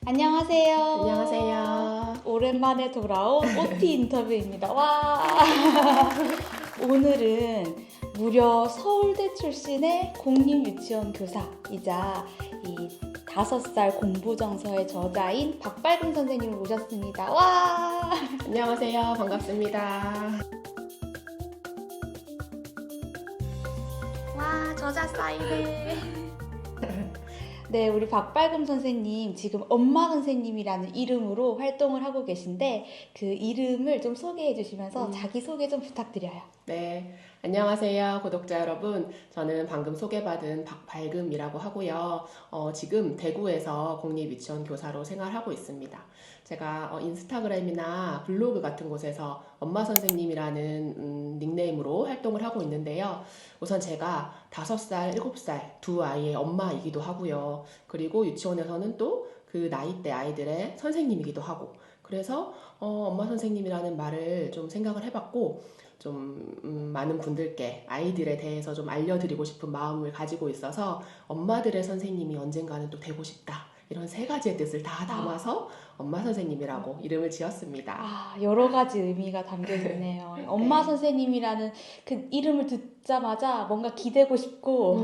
안녕하세요. 안녕하세요. 오랜만에 돌아온 OT 인터뷰입니다. 와! 오늘은 무려 서울대 출신의 공립유치원 교사이자 이 5살 공부정서의 저자인 박발금 선생님을 모셨습니다. 와! 안녕하세요. 반갑습니다. 와, 저자 사인회. 네, 우리 박발금 선생님 지금 엄마 선생님이라는 이름으로 활동을 하고 계신데 그 이름을 좀 소개해 주시면서 자기소개 좀 부탁드려요. 네, 안녕하세요. 구독자 여러분. 저는 방금 소개받은 박발금이라고 하고요. 지금 대구에서 공립유치원 교사로 생활하고 있습니다. 제가 인스타그램이나 블로그 같은 곳에서 엄마 선생님이라는 닉네임으로 활동을 하고 있는데요. 우선 제가 5살, 7살 두 아이의 엄마이기도 하고요. 그리고 유치원에서는 또 그 나이대 아이들의 선생님이기도 하고, 그래서 엄마 선생님이라는 말을 좀 생각을 해봤고, 좀 많은 분들께 아이들에 대해서 좀 알려드리고 싶은 마음을 가지고 있어서 엄마들의 선생님이 언젠가는 또 되고 싶다, 이런 3가지의 뜻을 다 담아서 엄마 선생님이라고 이름을 지었습니다. 여러 가지 의미가 담겨 있네요. 엄마 선생님이라는 그 이름을 듣자마자 뭔가 기대고 싶고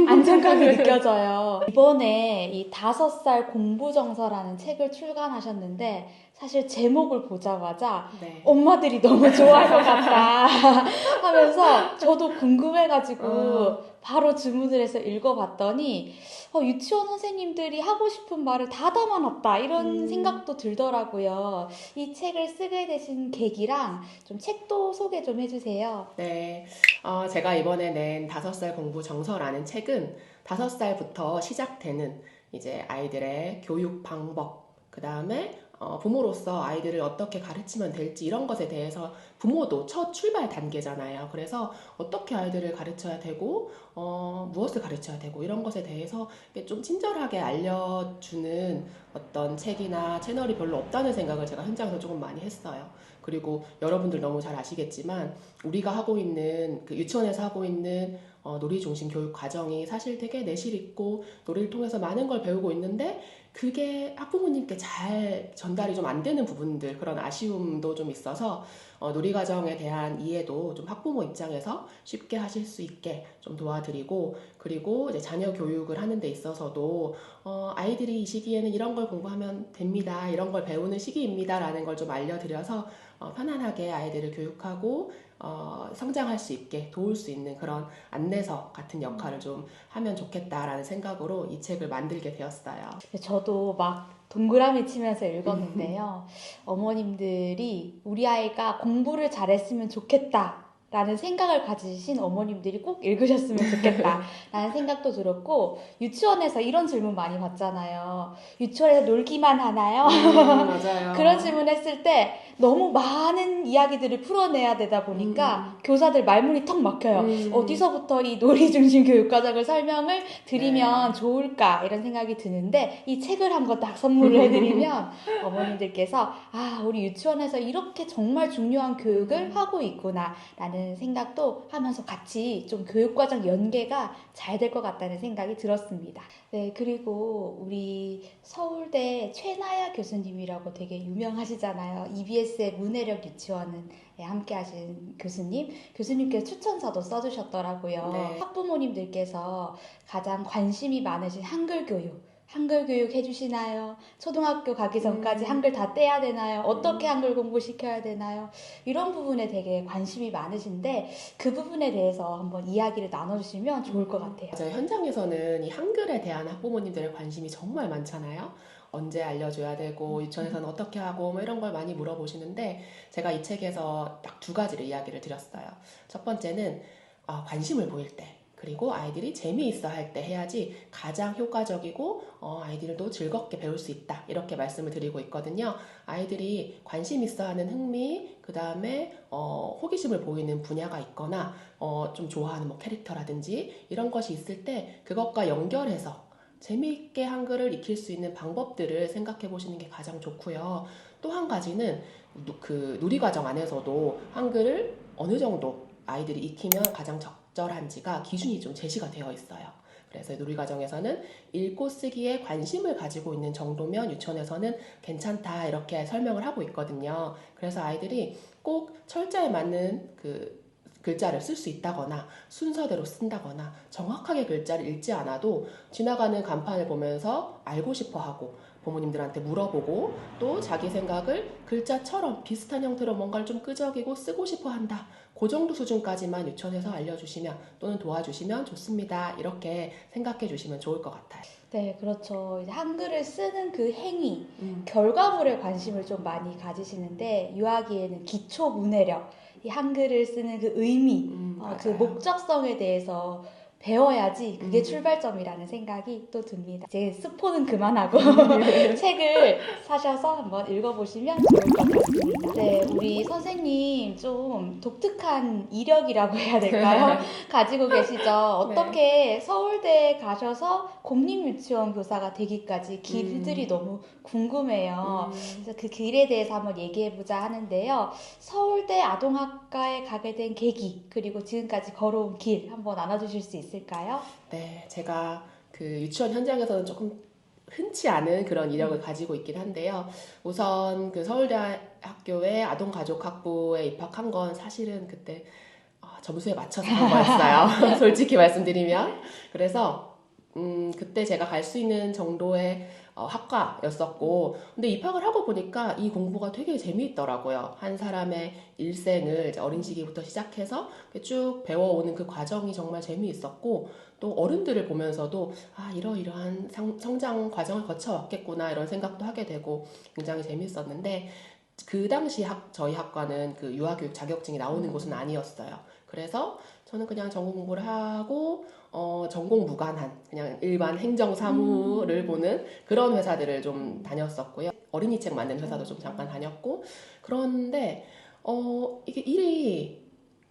안정감이 느껴져요. 이번에 이 5살 공부정서라는 책을 출간하셨는데 사실 제목을 보자마자 네. 엄마들이 너무 좋아할 것 같다 하면서 저도 궁금해가지고 바로 주문을 해서 읽어봤더니 유치원 선생님들이 하고 싶은 말을 다 담아놨다 이런 생각도 들더라고요. 이 책을 쓰게 되신 계기랑 좀 책도 소개 좀 해주세요. 네, 제가 이번에 낸 5살 공부 정서라는 책은 5살부터 시작되는 이제 아이들의 교육 방법, 그 다음에 부모로서 아이들을 어떻게 가르치면 될지 이런 것에 대해서, 부모도 첫 출발 단계잖아요. 그래서 어떻게 아이들을 가르쳐야 되고 무엇을 가르쳐야 되고 이런 것에 대해서 좀 친절하게 알려주는 어떤 책이나 채널이 별로 없다는 생각을 제가 현장에서 조금 많이 했어요. 그리고 여러분들 너무 잘 아시겠지만 우리가 하고 있는 그 유치원에서 하고 있는 놀이 중심 교육 과정이 사실 되게 내실 있고 놀이를 통해서 많은 걸 배우고 있는데 그게 학부모님께 잘 전달이 좀 안 되는 부분들, 그런 아쉬움도 좀 있어서 놀이 과정에 대한 이해도 좀 학부모 입장에서 쉽게 하실 수 있게 좀 도와드리고, 그리고 이제 자녀 교육을 하는 데 있어서도 아이들이 이 시기에는 이런 걸 공부하면 됩니다, 이런 걸 배우는 시기입니다 라는 걸 좀 알려드려서 편안하게 아이들을 교육하고 성장할 수 있게 도울 수 있는 그런 안내서 같은 역할을 좀 하면 좋겠다라는 생각으로 이 책을 만들게 되었어요. 저도 막 동그라미 치면서 읽었는데요. 어머님들이 우리 아이가 공부를 잘했으면 좋겠다 라는 생각을 가지신 어머님들이 꼭 읽으셨으면 좋겠다 라는 생각도 들었고, 유치원에서 이런 질문 많이 받잖아요. 유치원에서 놀기만 하나요? 맞아요. 그런 질문 했을 때 너무 많은 이야기들을 풀어내야 되다 보니까 교사들 말문이 턱 막혀요. 어디서부터 이 놀이 중심 교육 과정을 설명을 드리면 좋을까 이런 생각이 드는데, 이 책을 한 권 딱 선물을 해드리면 어머님들께서 우리 유치원에서 이렇게 정말 중요한 교육을 하고 있구나 라는 생각도 하면서 같이 좀 교육과정 연계가 잘 될 것 같다는 생각이 들었습니다. 네, 그리고 우리 서울대 최나야 교수님이라고 되게 유명하시잖아요. EBS의 문해력 유치원은 함께 하신 교수님께서 추천서도 써주셨더라고요. 네. 학부모님들께서 가장 관심이 많으신 한글 교육 해주시나요? 초등학교 가기 전까지 한글 다 떼야 되나요? 어떻게 한글 공부시켜야 되나요? 이런 부분에 되게 관심이 많으신데 그 부분에 대해서 한번 이야기를 나눠주시면 좋을 것 같아요. 맞아요. 현장에서는 이 한글에 대한 학부모님들의 관심이 정말 많잖아요. 언제 알려줘야 되고 유치원에서는 어떻게 하고 뭐 이런 걸 많이 물어보시는데, 제가 이 책에서 딱 2가지를 이야기를 드렸어요. 첫 번째는 관심을 보일 때, 그리고 아이들이 재미있어 할 때 해야지 가장 효과적이고 아이들도 즐겁게 배울 수 있다, 이렇게 말씀을 드리고 있거든요. 아이들이 관심 있어 하는 흥미, 그 다음에 호기심을 보이는 분야가 있거나 좀 좋아하는 뭐 캐릭터라든지 이런 것이 있을 때 그것과 연결해서 재미있게 한글을 익힐 수 있는 방법들을 생각해 보시는 게 가장 좋고요. 또 한 가지는 그 누리과정 안에서도 한글을 어느 정도 아이들이 익히면 가장 적절한지가 기준이 좀 제시가 되어 있어요. 그래서 놀이과정에서는 읽고 쓰기에 관심을 가지고 있는 정도면 유치원에서는 괜찮다 이렇게 설명을 하고 있거든요. 그래서 아이들이 꼭 철자에 맞는 그 글자를 쓸 수 있다거나 순서대로 쓴다거나 정확하게 글자를 읽지 않아도 지나가는 간판을 보면서 알고 싶어 하고 부모님들한테 물어보고 또 자기 생각을 글자처럼 비슷한 형태로 뭔가를 좀 끄적이고 쓰고 싶어 한다. 그 정도 수준까지만 유치원에서 알려주시면 또는 도와주시면 좋습니다. 이렇게 생각해 주시면 좋을 것 같아요. 네, 그렇죠. 이제 한글을 쓰는 그 행위, 결과물에 관심을 좀 많이 가지시는데 유아기에는 기초 문해력, 이 한글을 쓰는 그 의미, 그 맞아요. 목적성에 대해서 배워야지 그게 출발점이라는 생각이 또 듭니다. 이제 스포는 그만하고 책을 사셔서 한번 읽어보시면 좋을 것 같습니다. 네, 우리 선생님 좀 독특한 이력이라고 해야 될까요? 가지고 계시죠? 어떻게 서울대에 가셔서 공립유치원 교사가 되기까지 길들이 너무 궁금해요. 그래서 그 길에 대해서 한번 얘기해보자 하는데요. 서울대 아동학과에 가게 된 계기, 그리고 지금까지 걸어온 길 한번 나눠주실 수 있을까요? 네, 제가 그 유치원 현장에서는 조금 흔치 않은 그런 이력을 가지고 있긴 한데요. 우선 그 서울대학교의 아동가족학부에 입학한 건 사실은 그때 점수에 맞춰서 한 거였어요. 솔직히 말씀드리면. 그래서 그때 제가 갈 수 있는 정도의 학과였었고, 근데 입학을 하고 보니까 이 공부가 되게 재미있더라고요. 한 사람의 일생을 이제 어린 시기부터 시작해서 쭉 배워오는 그 과정이 정말 재미있었고, 또 어른들을 보면서도 이러이러한 성장 과정을 거쳐왔겠구나 이런 생각도 하게 되고 굉장히 재미있었는데, 그 당시 저희 학과는 그 유아교육 자격증이 나오는 곳은 아니었어요. 그래서 저는 그냥 전공 공부를 하고 전공 무관한 그냥 일반 행정 사무를 보는 그런 회사들을 좀 다녔었고요. 어린이 책 만든 회사도 좀 잠깐 다녔고, 그런데 이게 일이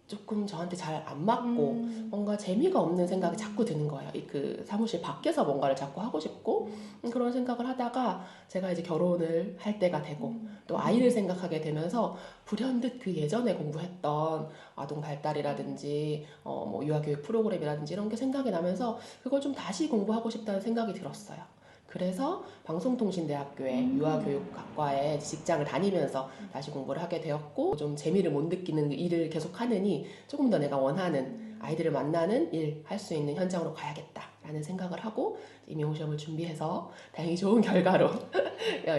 조금 저한테 잘 안 맞고 뭔가 재미가 없는 생각이 자꾸 드는 거예요. 그 사무실 밖에서 뭔가를 자꾸 하고 싶고 그런 생각을 하다가 제가 이제 결혼을 할 때가 되고 또 아이를 생각하게 되면서 불현듯 그 예전에 공부했던 아동 발달이라든지 뭐 유아교육 프로그램이라든지 이런 게 생각이 나면서 그걸 좀 다시 공부하고 싶다는 생각이 들었어요. 그래서 방송통신대학교의 유아교육학과에 직장을 다니면서 다시 공부를 하게 되었고, 좀 재미를 못 느끼는 일을 계속 하느니 조금 더 내가 원하는 아이들을 만나는 일 할 수 있는 현장으로 가야겠다라는 생각을 하고 임용시험을 준비해서 다행히 좋은 결과로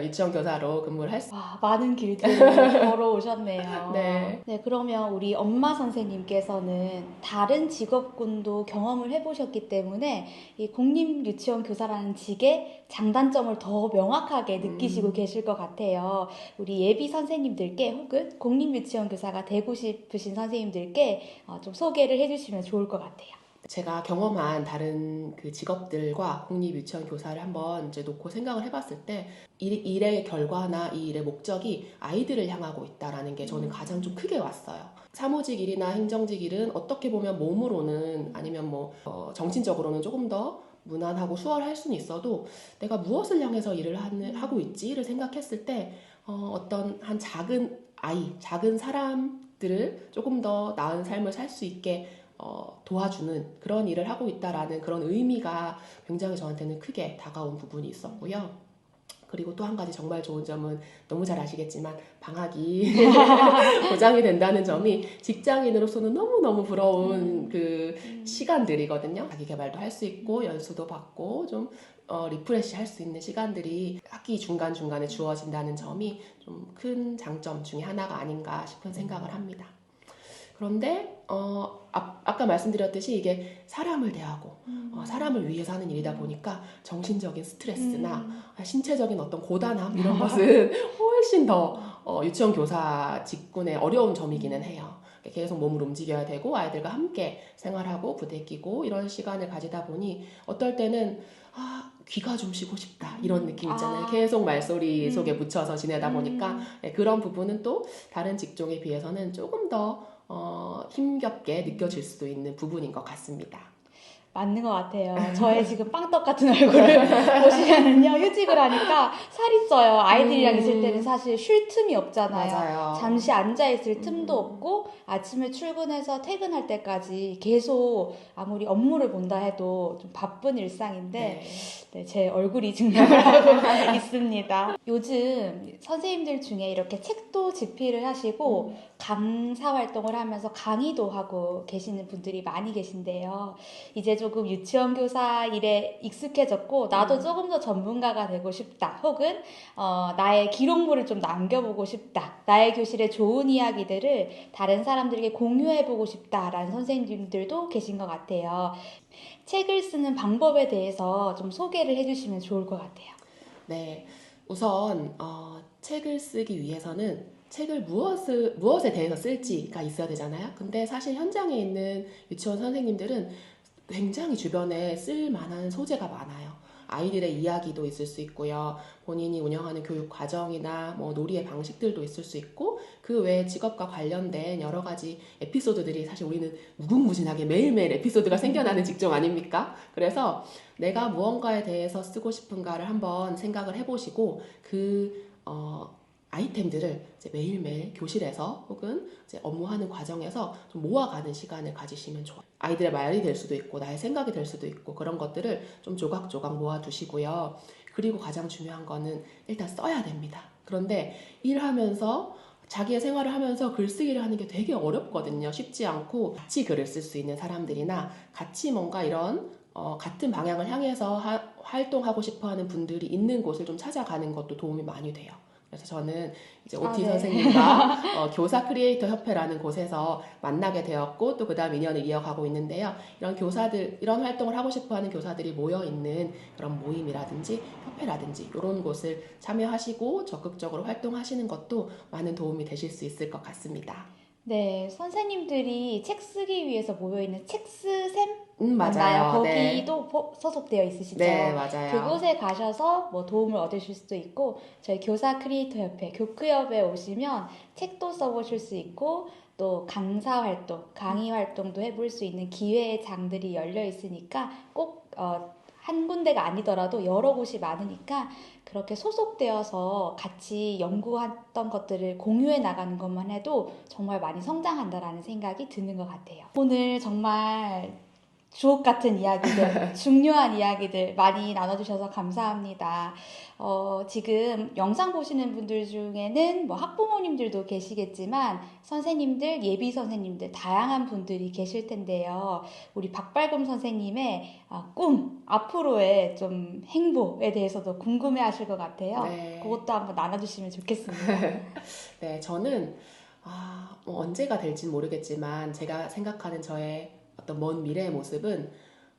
유치원 교사로 근무를 할 수. 와, 많은 길들을 걸어오셨네요. 네. 네, 그러면 우리 엄마 선생님께서는 다른 직업군도 경험을 해보셨기 때문에 이 공립유치원 교사라는 직의 장단점을 더 명확하게 느끼시고 계실 것 같아요. 우리 예비 선생님들께 혹은 공립유치원 교사가 되고 싶으신 선생님들께 좀 소개를 해주시면 좋을 것 같아요. 제가 경험한 다른 그 직업들과 공립유치원 교사를 한번 이제 놓고 생각을 해봤을 때 일의 결과나 이 일의 목적이 아이들을 향하고 있다라는 게 저는 가장 좀 크게 왔어요. 사무직 일이나 행정직 일은 어떻게 보면 몸으로는 아니면 뭐 정신적으로는 조금 더 무난하고 수월할 수는 있어도 내가 무엇을 향해서 일을 하고 있지를 생각했을 때 어떤 한 작은 아이, 작은 사람들을 조금 더 나은 삶을 살 수 있게 도와주는 그런 일을 하고 있다라는 그런 의미가 굉장히 저한테는 크게 다가온 부분이 있었고요. 그리고 또 한 가지 정말 좋은 점은 너무 잘 아시겠지만 방학이 보장이 된다는 점이 직장인으로서는 너무너무 부러운 그 시간들이거든요. 자기 개발도 할 수 있고 연수도 받고 좀 리프레시 할 수 있는 시간들이 학기 중간중간에 주어진다는 점이 좀 큰 장점 중에 하나가 아닌가 싶은 생각을 합니다. 그런데 아까 말씀드렸듯이 이게 사람을 대하고 사람을 위해서 하는 일이다 보니까 정신적인 스트레스나 신체적인 어떤 고단함 이런 것은 훨씬 더 유치원 교사 직군의 어려운 점이기는 해요. 계속 몸을 움직여야 되고 아이들과 함께 생활하고 부대끼고 이런 시간을 가지다 보니 어떨 때는 귀가 좀 쉬고 싶다 이런 느낌 있잖아요. 계속 말소리 속에 묻혀서 지내다 보니까 그런 부분은 또 다른 직종에 비해서는 조금 더 힘겹게 느껴질 수도 있는 부분인 것 같습니다. 맞는 것 같아요. 저의 지금 빵떡 같은 얼굴을 보시면은요, 휴직을 하니까 살이 쪄요. 아이들이랑 있을 때는 사실 쉴 틈이 없잖아요. 맞아요. 잠시 앉아있을 틈도 없고, 아침에 출근해서 퇴근할 때까지 계속 아무리 업무를 본다 해도 좀 바쁜 일상인데, 네. 네, 제 얼굴이 증명을 하고 있습니다. 요즘 선생님들 중에 이렇게 책도 집필을 하시고, 강사 활동을 하면서 강의도 하고 계시는 분들이 많이 계신데요. 이제 조금 유치원 교사 일에 익숙해졌고 나도 조금 더 전문가가 되고 싶다. 혹은 나의 기록물을 좀 남겨보고 싶다. 나의 교실의 좋은 이야기들을 다른 사람들에게 공유해보고 싶다라는 선생님들도 계신 것 같아요. 책을 쓰는 방법에 대해서 좀 소개를 해주시면 좋을 것 같아요. 네. 우선 책을 쓰기 위해서는 책을 무엇에 대해서 쓸지가 있어야 되잖아요. 근데 사실 현장에 있는 유치원 선생님들은 굉장히 주변에 쓸 만한 소재가 많아요. 아이들의 이야기도 있을 수 있고요. 본인이 운영하는 교육 과정이나 뭐 놀이의 방식들도 있을 수 있고 그 외에 직업과 관련된 여러 가지 에피소드들이 사실 우리는 무궁무진하게 매일매일 에피소드가 생겨나는 직종 아닙니까? 그래서 내가 무언가에 대해서 쓰고 싶은가를 한번 생각을 해보시고 아이템들을 이제 매일매일 교실에서 혹은 이제 업무하는 과정에서 좀 모아가는 시간을 가지시면 좋아요. 아이들의 말이 될 수도 있고 나의 생각이 될 수도 있고 그런 것들을 좀 조각조각 모아두시고요. 그리고 가장 중요한 거는 일단 써야 됩니다. 그런데 일하면서 자기의 생활을 하면서 글쓰기를 하는 게 되게 어렵거든요. 쉽지 않고 같이 글을 쓸 수 있는 사람들이나 같이 뭔가 이런 같은 방향을 향해서 활동하고 싶어하는 분들이 있는 곳을 좀 찾아가는 것도 도움이 많이 돼요. 그래서 저는 이제 OT 네. 선생님과 교사 크리에이터 협회라는 곳에서 만나게 되었고 또 그다음 인연을 이어가고 있는데요. 이런 활동을 하고 싶어하는 교사들이 모여 있는 그런 모임이라든지 협회라든지 이런 곳을 참여하시고 적극적으로 활동하시는 것도 많은 도움이 되실 수 있을 것 같습니다. 네, 선생님들이 책 쓰기 위해서 모여있는 책쓰셈? 맞나요? 맞아요. 네. 거기도 소속되어 있으시죠? 네, 맞아요. 그곳에 가셔서 뭐 도움을 얻으실 수도 있고, 저희 교사 크리에이터 협회, 교크협에 오시면 책도 써보실 수 있고, 또 강사 활동, 강의 활동도 해볼 수 있는 기회의 장들이 열려 있으니까 꼭, 한 군데가 아니더라도 여러 곳이 많으니까 그렇게 소속되어서 같이 연구했던 것들을 공유해 나가는 것만 해도 정말 많이 성장한다라는 생각이 드는 것 같아요. 오늘 정말 주옥 같은 이야기들, 중요한 이야기들 많이 나눠주셔서 감사합니다. 지금 영상 보시는 분들 중에는 뭐 학부모님들도 계시겠지만 선생님들, 예비 선생님들, 다양한 분들이 계실 텐데요. 우리 박발금 선생님의 꿈, 앞으로의 좀 행보에 대해서도 궁금해 하실 것 같아요. 네. 그것도 한번 나눠주시면 좋겠습니다. 네, 저는 뭐 언제가 될진 모르겠지만 제가 생각하는 저의 어떤 먼 미래의 모습은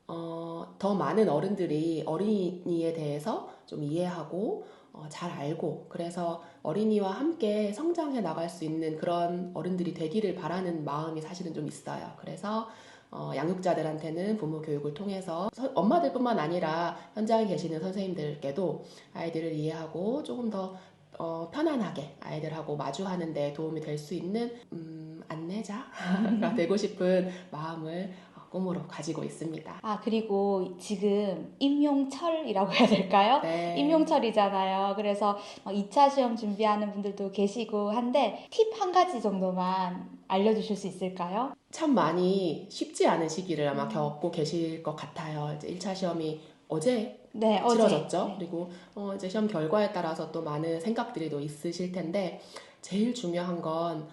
더 많은 어른들이 어린이에 대해서 좀 이해하고 잘 알고 그래서 어린이와 함께 성장해 나갈 수 있는 그런 어른들이 되기를 바라는 마음이 사실은 좀 있어요. 그래서 양육자들한테는 부모 교육을 통해서 엄마들뿐만 아니라 현장에 계시는 선생님들께도 아이들을 이해하고 조금 더 편안하게 아이들하고 마주하는 데 도움이 될 수 있는 안내자가 되고 싶은 마음을 꿈으로 가지고 있습니다. 그리고 지금 임용철이라고 해야 될까요? 네. 임용철이잖아요. 그래서 2차 시험 준비하는 분들도 계시고 한데 팁 한 가지 정도만 알려주실 수 있을까요? 참 많이 쉽지 않은 시기를 아마 겪고 계실 것 같아요. 이제 1차 시험이 어제 네, 치러졌죠. 어제. 네. 그리고 이제 시험 결과에 따라서 또 많은 생각들이 또 있으실 텐데 제일 중요한 건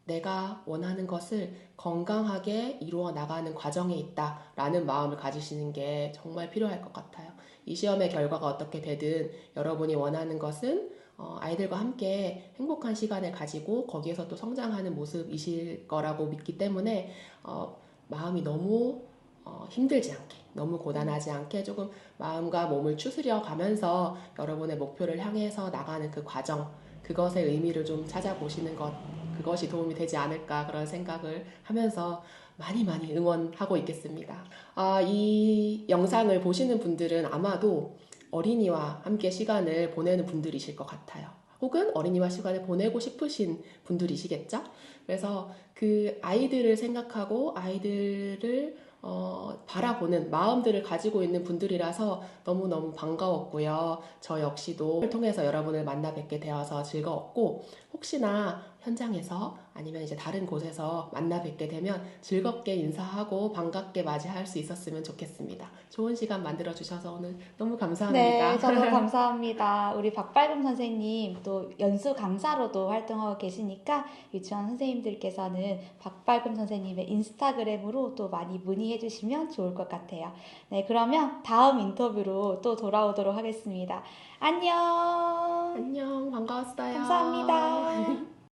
내가 원하는 것을 건강하게 이루어 나가는 과정에 있다라는 마음을 가지시는 게 정말 필요할 것 같아요. 이 시험의 결과가 어떻게 되든 여러분이 원하는 것은 아이들과 함께 행복한 시간을 가지고 거기에서 또 성장하는 모습이실 거라고 믿기 때문에 마음이 너무 힘들지 않게 너무 고단하지 않게 조금 마음과 몸을 추스려 가면서 여러분의 목표를 향해서 나가는 그 과정 그것의 의미를 좀 찾아보시는 것 그것이 도움이 되지 않을까 그런 생각을 하면서 많이 응원하고 있겠습니다. 이 영상을 보시는 분들은 아마도 어린이와 함께 시간을 보내는 분들이실 것 같아요. 혹은 어린이와 시간을 보내고 싶으신 분들이시겠죠? 그래서 그 아이들을 생각하고 아이들을 바라보는 마음들을 가지고 있는 분들이라서 너무너무 반가웠고요. 저 역시도 통해서 여러분을 만나 뵙게 되어서 즐거웠고, 혹시나 현장에서 아니면 이제 다른 곳에서 만나 뵙게 되면 즐겁게 인사하고 반갑게 맞이할 수 있었으면 좋겠습니다. 좋은 시간 만들어 주셔서 오늘 너무 감사합니다. 네, 저도 감사합니다. 우리 박발금 선생님 또 연수 강사로도 활동하고 계시니까 유치원 선생님들께서는 박발금 선생님의 인스타그램으로 또 많이 문의해 주시면 좋을 것 같아요. 네, 그러면 다음 인터뷰로 또 돌아오도록 하겠습니다. 안녕. 안녕, 반가웠어요. 감사합니다.